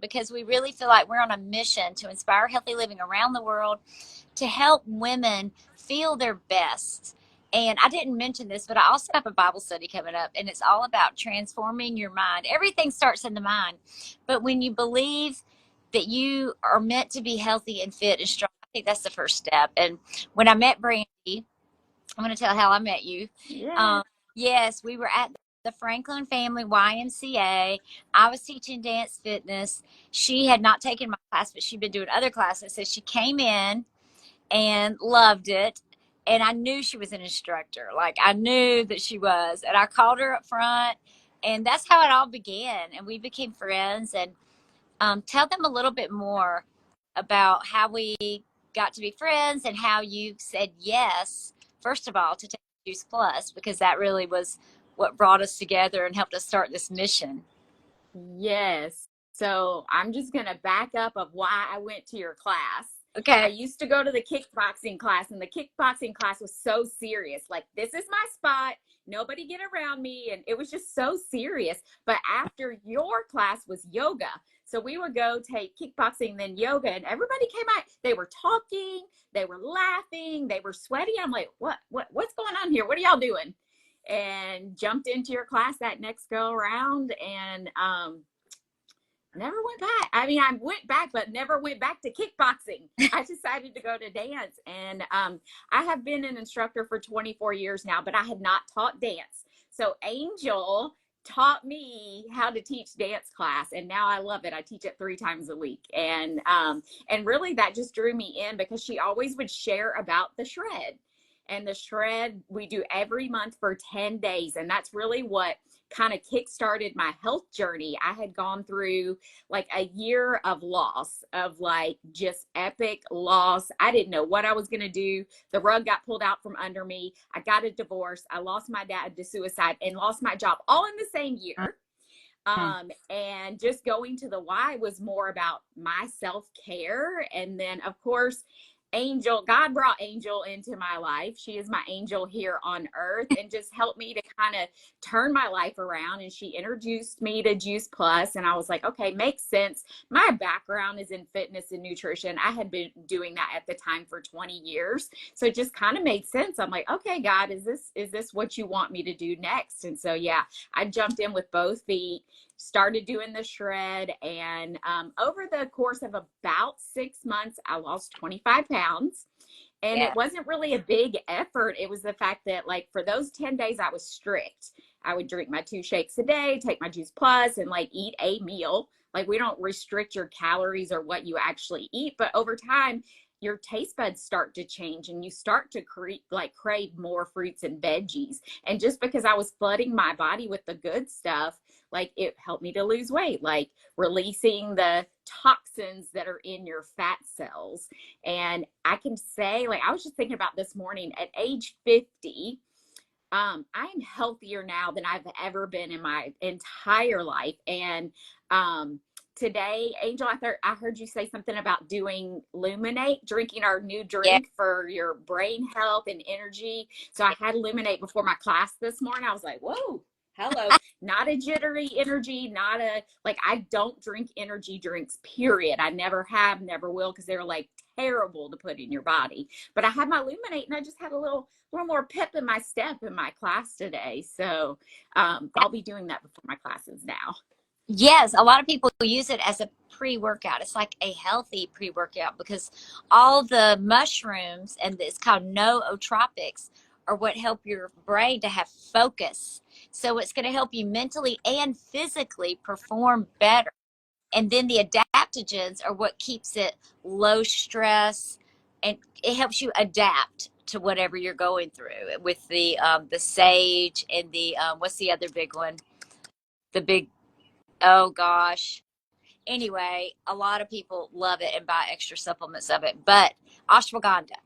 because we really feel like we're on a mission to inspire healthy living around the world, to help women feel their best. And I didn't mention this, but I also have a Bible study coming up, and it's all about transforming your mind. Everything starts in the mind. But when you believe that you are meant to be healthy and fit and strong, I think that's the first step. And when I met Brandy, I'm going to tell how I met you. Yeah. Um, yes, we were at the Franklin Family YMCA. I was teaching dance fitness. She had not taken my class, but she'd been doing other classes. So she came in and loved it. And I knew she was an instructor. Like, I knew that she was. And I called her up front. And that's how it all began. And we became friends. And tell them a little bit more about how we got to be friends and how you said yes, first of all, to take Juice Plus, because that really was what brought us together and helped us start this mission. Yes. So I'm just going to back up of why I went to your class. I Okay. used to go to the kickboxing class, and the kickboxing class was so serious. Like, this is my spot. Nobody get around me. And it was just so serious. But after your class was yoga. So we would go take kickboxing, then yoga, and everybody came out. They were talking, they were laughing, they were sweaty. I'm like, what's going on here? What are y'all doing? And jumped into your class that next go around, and never went back. I mean, I went back, but never went back to kickboxing. I decided to go to dance. And I have been an instructor for 24 years now, but I had not taught dance. So Angel taught me how to teach dance class, and now I love it. I teach it 3 times a week. And really that just drew me in because she always would share about the shred. And the shred we do every month for 10 days. And that's really what kind of kick-started my health journey. I had gone through like a year of loss, of like just epic loss. I didn't know what I was going to do. The rug got pulled out from under me. I got a divorce. I lost my dad to suicide and lost my job all in the same year. And just going to the why was more about my self-care. And then of course, God brought Angel into my life. She is my angel here on earth, and just helped me to kind of turn my life around. And she introduced me to Juice Plus, and I was like, okay, makes sense. My background is in fitness and nutrition. I had been doing that at the time for 20 years. So it just kind of made sense. I'm like, okay, God, is this what you want me to do next? And so, yeah, I jumped in with both feet, started doing the shred, and over the course of about 6 months, I lost 25 pounds. And Yeah. it wasn't really a big effort. It was the fact that, like, for those 10 days, I was strict. I would drink my 2 shakes a day, take my Juice Plus, and like eat a meal. Like, we don't restrict your calories or what you actually eat, but over time, your taste buds start to change, and you start to crave more fruits and veggies. And just because I was flooding my body with the good stuff, like, it helped me to lose weight, like releasing the toxins that are in your fat cells. And I can say, like, I was just thinking about this morning at age 50, I'm healthier now than I've ever been in my entire life. And today, Angel, I heard you say something about doing Luminate, drinking our new Yeah. drink for your brain health and energy. So I had Luminate before my class this morning. I was like, whoa. Hello, not a jittery energy, not a, like, I don't drink energy drinks, period. I never have, never will, because they're like terrible to put in your body. But I had my Luminate, and I just had a little more pep in my step in my class today. So I'll be doing that before my classes now. Yes, a lot of people use it as a pre-workout. It's like a healthy pre-workout because all the mushrooms, and it's called nootropics, are what help your brain to have focus. So it's going to help you mentally and physically perform better. And then the adaptogens are what keeps it low stress, and it helps you adapt to whatever you're going through with the sage and the what's the other big one? The big, oh gosh. Anyway, a lot of people love it and buy extra supplements of it, but ashwagandha.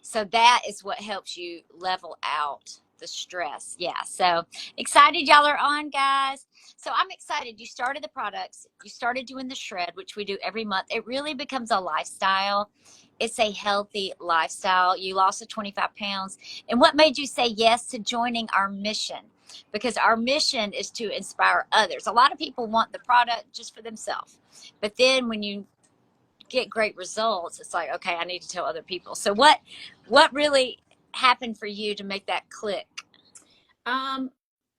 So that is what helps you level out the stress. Yeah. So excited y'all are on, guys. So I'm excited. You started the products, you started doing the shred, which we do every month. It really becomes a lifestyle. It's a healthy lifestyle. You lost the 25 pounds. And what made you say yes to joining our mission? because our mission is to inspire others. A lot of people want the product just for themselves, but then when you get great results, it's like, okay, I need to tell other people. So what really happened for you to make that click?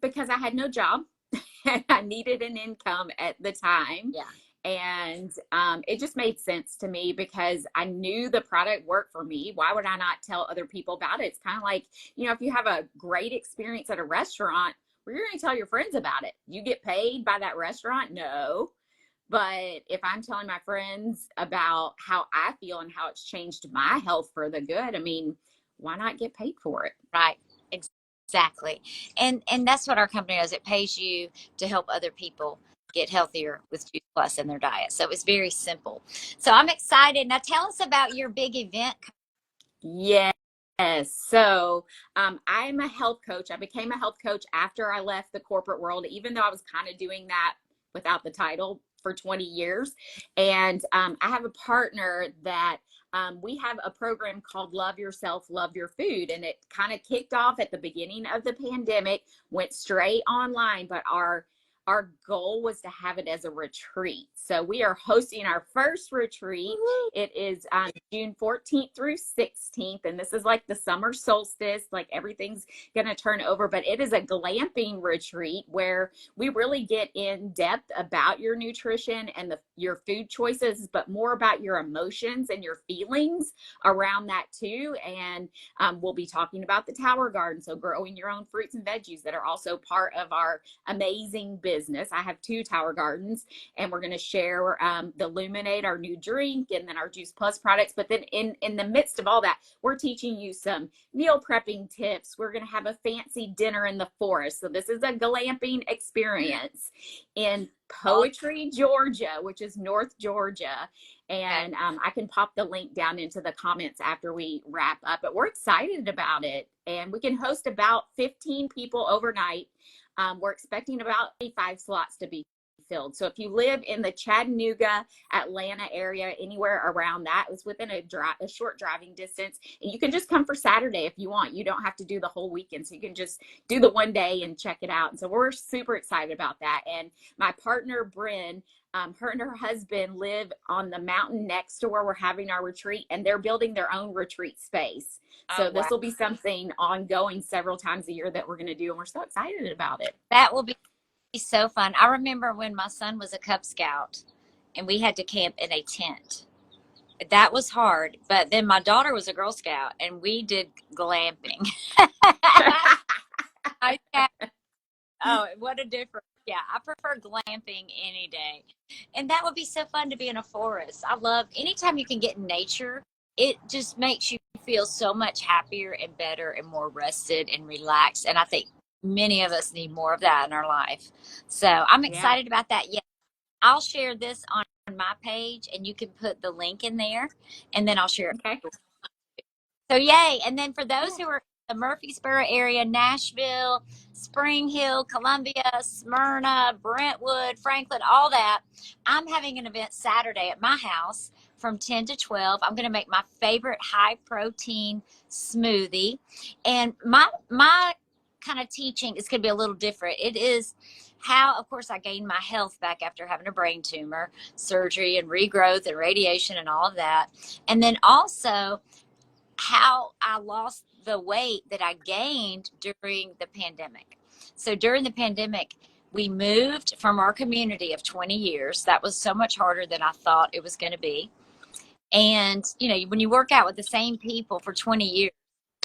Because I had no job and I needed an income at the time. Yeah. And it just made sense to me because I knew the product worked for me. Why would I not tell other people about it? It's kind of like, if you have a great experience at a restaurant, well, you're going to tell your friends about it. You get paid by that restaurant? No. But if I'm telling my friends about how I feel and how it's changed my health for the good, I mean, why not get paid for it? Right. Exactly. And that's what our company does. It pays you to help other people get healthier with Juice Plus in their diet. So it's very simple. So I'm excited. Now tell us about your big event. Yes. So I'm a health coach. I became a health coach after I left the corporate world, even though I was kind of doing that without the title for 20 years. And I have a partner that we have a program called Love Yourself, Love Your Food. And it kind of kicked off at the beginning of the pandemic, went straight online, but our goal was to have it as a retreat. So we are hosting our first retreat. It is June 14th through 16th. And this is like the summer solstice, like everything's going to turn over. But it is a glamping retreat where we really get in depth about your nutrition and your food choices, but more about your emotions and your feelings around that too. And we'll be talking about the Tower Garden. So growing your own fruits and veggies that are also part of our amazing business. I have 2 Tower Gardens, and we're going to share the Luminate, our new drink, and then our Juice Plus products. But then in the midst of all that, we're teaching you some meal prepping tips. We're going to have a fancy dinner in the forest. So this is a glamping experience in Poetry, Georgia, which is North Georgia. And I can pop the link down into the comments after we wrap up. But we're excited about it. And we can host about 15 people overnight. We're expecting about 5 slots to be filled. So if you live in the Chattanooga, Atlanta area, anywhere around that, it's within a short driving distance. And you can just come for Saturday if you want. You don't have to do the whole weekend. So you can just do the one day and check it out. And so we're super excited about that. And my partner, Bryn, her and her husband live on the mountain next to where we're having our retreat, and they're building their own retreat space. So this will be something ongoing several times a year that we're going to do, and we're so excited about it. That will be so fun. I remember when my son was a Cub Scout and we had to camp in a tent. That was hard, but then my daughter was a Girl Scout and we did glamping. Oh, what a difference. Yeah, I prefer glamping any day. And that would be so fun to be in a forest. I love anytime you can get in nature, it just makes you feel so much happier and better and more rested and relaxed. And I think many of us need more of that in our life. So I'm excited about that. Yeah, I'll share this on my page and you can put the link in there and then I'll share it. Okay. So yay. And then for those who are in the Murfreesboro area, Nashville, Spring Hill, Columbia, Smyrna, Brentwood, Franklin, all that, I'm having an event Saturday at my house from 10 to 12. I'm going to make my favorite high protein smoothie. And my kind of teaching is going to be a little different. It is how, of course, I gained my health back after having a brain tumor, surgery and regrowth and radiation and all of that. And then also how I lost the weight that I gained during the pandemic. So during the pandemic, we moved from our community of 20 years. That was so much harder than I thought it was going to be. And, when you work out with the same people for 20 years,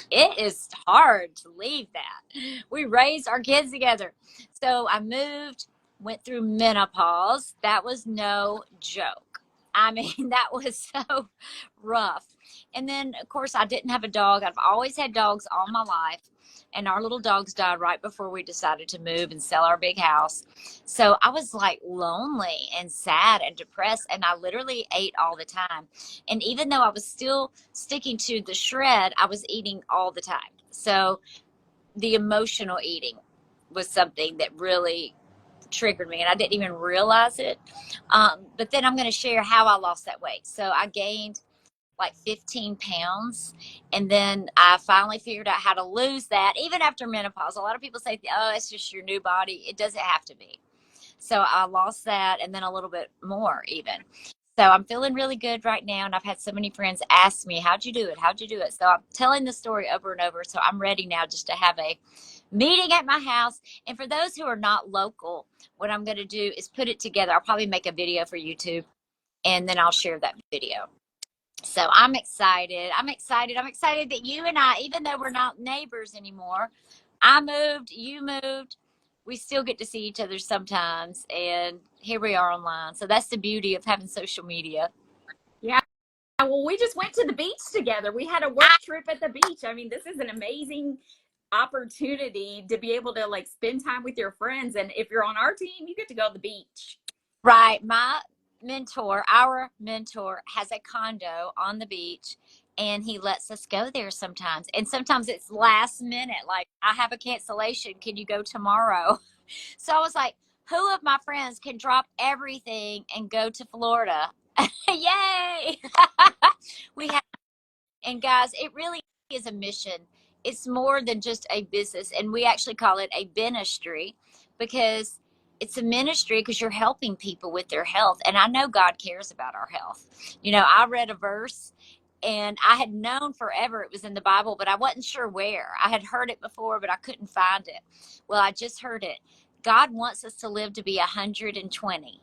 it is hard to leave that. We raised our kids together. So I moved, went through menopause. That was no joke. I mean, that was so rough. And then, of course, I didn't have a dog. I've always had dogs all my life. And our little dogs died right before we decided to move and sell our big house. So I was like lonely and sad and depressed. And I literally ate all the time. And even though I was still sticking to the shred, I was eating all the time. So the emotional eating was something that really triggered me. And I didn't even realize it. But then I'm going to share how I lost that weight. So I gained like 15 pounds. And then I finally figured out how to lose that, even after menopause. A lot of people say, oh, it's just your new body. It doesn't have to be. So I lost that and then a little bit more even. So I'm feeling really good right now. And I've had so many friends ask me, how'd you do it? How'd you do it? So I'm telling the story over and over. So I'm ready now just to have a meeting at my house. And for those who are not local, what I'm going to do is put it together. I'll probably make a video for YouTube and then I'll share that video. So I'm excited. I'm excited. I'm excited that you and I, even though we're not neighbors anymore, I moved, you moved, we still get to see each other sometimes. And here we are online. So that's the beauty of having social media. Yeah. Well, we just went to the beach together. We had a work trip at the beach. I mean, this is an amazing opportunity to be able to like spend time with your friends. And if you're on our team, you get to go to the beach. Right. Our mentor, has a condo on the beach and he lets us go there sometimes. And sometimes it's last minute, like, I have a cancellation. Can you go tomorrow? So I was like, who of my friends can drop everything and go to Florida? Yay! We have, and guys, it really is a mission. It's more than just a business. And we actually call it a ministry because it's a ministry because you're helping people with their health. And I know God cares about our health. You know, I read a verse and I had known forever it was in the Bible, but I wasn't sure where. I had heard it before, but I couldn't find it. Well, I just heard it. God wants us to live to be 120.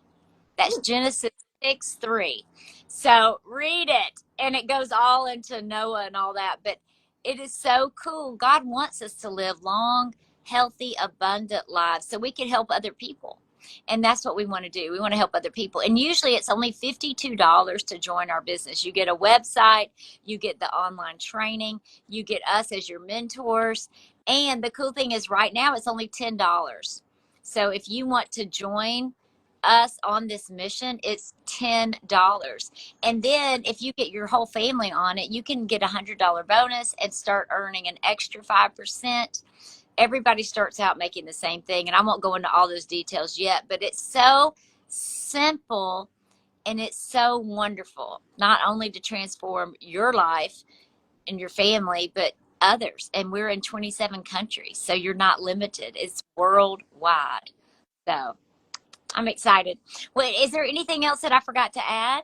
That's Genesis 6:3. So read it. And it goes all into Noah and all that. But it is so cool. God wants us to live long, healthy, abundant lives so we can help other people. And that's what we want to do. We want to help other people. And usually it's only $52 to join our business. You get a website, you get the online training, you get us as your mentors. And the cool thing is right now it's only $10. So if you want to join us on this mission, it's $10. And then if you get your whole family on it, you can get $100 bonus and start earning an extra 5%. Everybody starts out making the same thing. And I won't go into all those details yet, but it's so simple and it's so wonderful, not only to transform your life and your family, but others. And we're in 27 countries. So you're not limited. It's worldwide. So I'm excited. Wait, is there anything else that I forgot to add?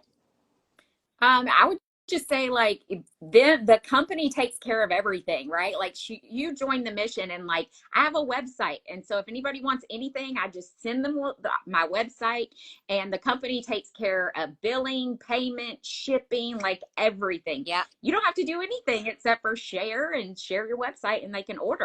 I would just say like the company takes care of everything, right? Like you join the mission and like I have a website. And so if anybody wants anything, I just send them my website and the company takes care of billing, payment, shipping, like everything. Yeah. You don't have to do anything except for share your website and they can order.